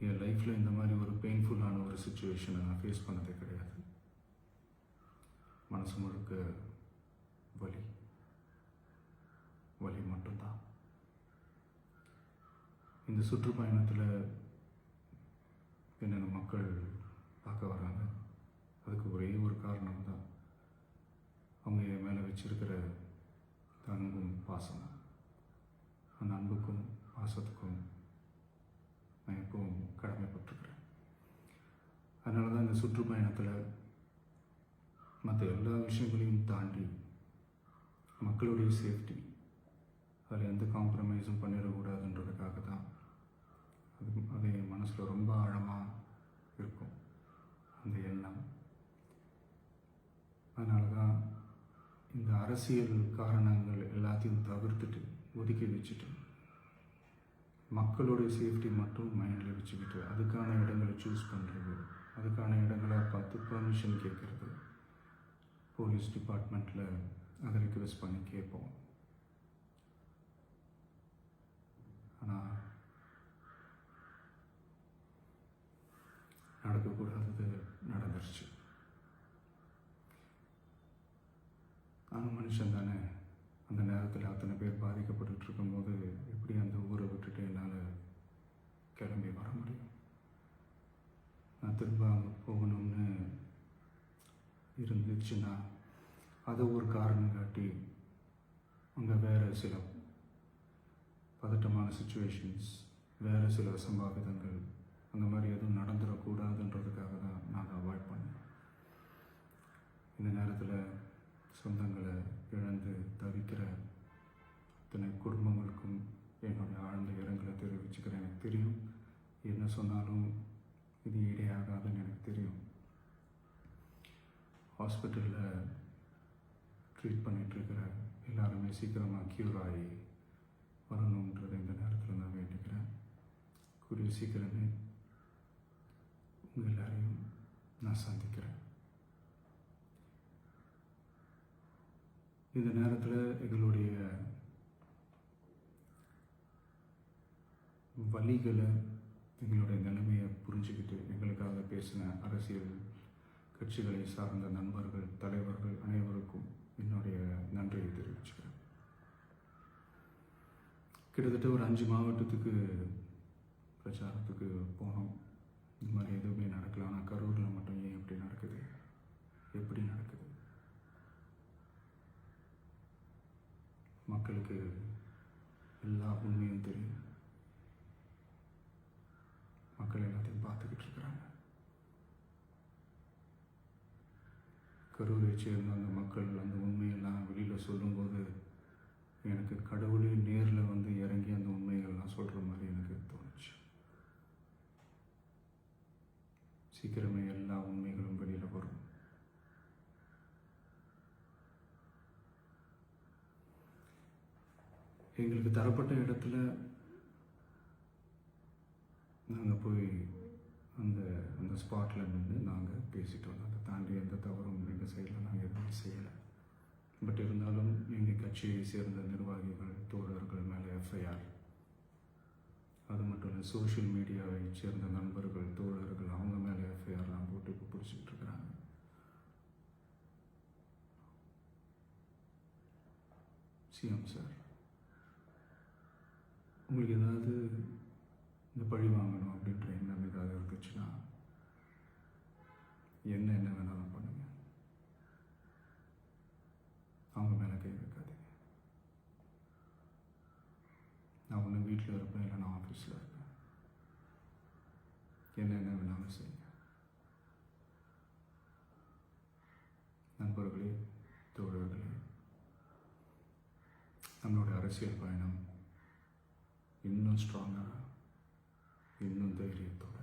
என் லைஃப்பில் இந்த மாதிரி ஒரு பெயின்ஃபுல்லான ஒரு சுச்சுவேஷனை நான் ஃபேஸ் பண்ணதே கிடையாது. மனசு முழுக்க வலி வலி மட்டும்தான். இந்த சுற்றுப்பயணத்தில் என்னென்ன மக்கள் பார்க்க வராங்க, அதுக்கு ஒரே ஒரு காரணம் தான், அவங்க என் மேலே வச்சிருக்கிற அன்பும் பாசமும். அந்த அன்புக்கும் பாசத்துக்கும் நான் எப்பவும் கடமைப்பட்டிருக்கிறேன். அதனால தான் இந்த சுற்றுப்பயணத்தில் மற்ற எல்லா விஷயங்களையும் தாண்டி மக்களுடைய சேஃப்டி, அதில் எந்த காம்ப்ரமைஸும் பண்ணிடக்கூடாதுன்றதுக்காக தான் அது என் மனசில் ரொம்ப ஆழமாக இருக்கும் அந்த எண்ணம். அதனால தான் இந்த அரசியல் காரணங்கள் எல்லாத்தையும் தவிர்த்துட்டு ஒதுக்கி வச்சுட்டு மக்களுடைய சேஃப்டி மட்டும் மைண்டில் வச்சுக்கிட்டு அதுக்கான இடங்களை சூஸ் பண்ணுறது, அதுக்கான இடங்களை பார்த்து பர்மிஷன் கேட்குறது, போலீஸ் டிபார்ட்மெண்ட்டில் அதை ரிக்வெஸ்ட் பண்ணி கேட்போம். ஆனால் நடக்கக்கூடாதது நடந்துருச்சு. நானும் மனுஷன் தானே. அந்த நேரத்தில் அத்தனை பேர் பாதிக்கப்பட்டு இருக்கும்போது எப்படி அந்த ஊரை விட்டுட்டு என்னால் கிளம்பி வர முடியும்? நான் திரும்ப அங்கே போகணும்னு இருந்துச்சுன்னா அதை ஒரு காரணம் காட்டி அங்கே வேறு சில பதட்டமான சுச்சுவேஷன்ஸ், வேறு சில சம்பாவிதங்கள், அந்த மாதிரி எதுவும் நடந்துடக்கூடாதுன்றதுக்காக தான் நான் அவாய்ட் பண்ணேன். இந்த நேரத்தில் சொந்தங்களை இழந்து தவிக்கிற அத்தனை குடும்பங்களுக்கும் என்னுடைய ஆழ்ந்த இரங்கலை தெரிவிச்சுக்கிறேன். எனக்கு தெரியும், என்ன சொன்னாலும் இது ஈடையாகாதுன்னு எனக்கு தெரியும். ஹாஸ்பிட்டலில் ட்ரீட் பண்ணிகிட்ருக்கிற எல்லாருமே சீக்கிரமாக க்யூர் ஆகி வரணுன்றதை இந்த நேரத்தில் நான் வேண்டிக்கிறேன். கூடிய சீக்கிரமே உங்கள் எல்லாரையும் நான் சந்திக்கிறேன். இந்த நேரத்தில் எங்களுடைய வலிகளை, எங்களுடைய நிலைமையை புரிஞ்சுக்கிட்டு எங்களுக்காக பேசின அரசியல் கட்சிகளை சார்ந்த நண்பர்கள், தலைவர்கள் அனைவருக்கும் என்னுடைய நன்றியை தெரிவிச்சுக்கிறேன். கிட்டத்தட்ட ஒரு 5 மாவட்டத்துக்கு பிரச்சாரத்துக்கு போனோம். இந்த மாதிரி எதுவுமே நடக்கல. ஆனால் கரூரில் மட்டும் ஏன் எப்படி நடக்குது, எப்படி நடக்குது? மக்களுக்கு எல்லா உண்மையும் தெரியும். மக்கள் எல்லாத்தையும் பார்த்துக்கிட்டு இருக்கிறாங்க. கரூரை சேர்ந்த அந்த மக்கள் அந்த உண்மையெல்லாம் வெளியில் சொல்லும்போது எனக்கு கடவுளே நேரில் வந்து இறங்கி அந்த உண்மைகள்லாம் சொல்கிற மாதிரி எனக்கு தோணுச்சு. சீக்கிரமே எல்லா உண்மைகளும் வெளியில் வரும். எங்களுக்கு தரப்பட்ட இடத்துல நாங்கள் போய் அந்த அந்த ஸ்பாட்டில் நின்று நாங்கள் பேசிட்டு வந்தோம். அதை தாண்டி எந்த தவறும் எங்கள் சைடில் நாங்கள் எதுவும் செய்யலை. பட் இருந்தாலும் எங்கள் கட்சியை சேர்ந்த நிர்வாகிகள், தோழர்கள் மேலே எஃப்ஐஆர், அது மட்டும் இல்லை சோஷியல் மீடியாவை சேர்ந்த நண்பர்கள், தோழர்கள், அவங்க மேலே எஃப்ஐஆர்லாம் போட்டு இப்போ பிடிச்சிட்டு இருக்கிறாங்க. சிஎம் சார், உங்களுக்கு ஏதாவது இந்த பழி வாங்கணும் அப்படின்ற எண்ணம் ஏதாவது இருந்துச்சுன்னா என்ன வேணாலும் பண்ணுங்க. அவங்க மேலே கை வைக்காதீங்க. நான் ஒன்று வீட்டில் இருப்பேன், இல்லை நான் ஆஃபீஸில் இருப்பேன். என்ன வேணாலும் செய்யுங்க. நண்பர்களே, தோழர்களே, நம்மளோட அரசியல் பயணம் இன்னும் ஸ்ட்ராங்காக, இன்னும் தைரியத்தோட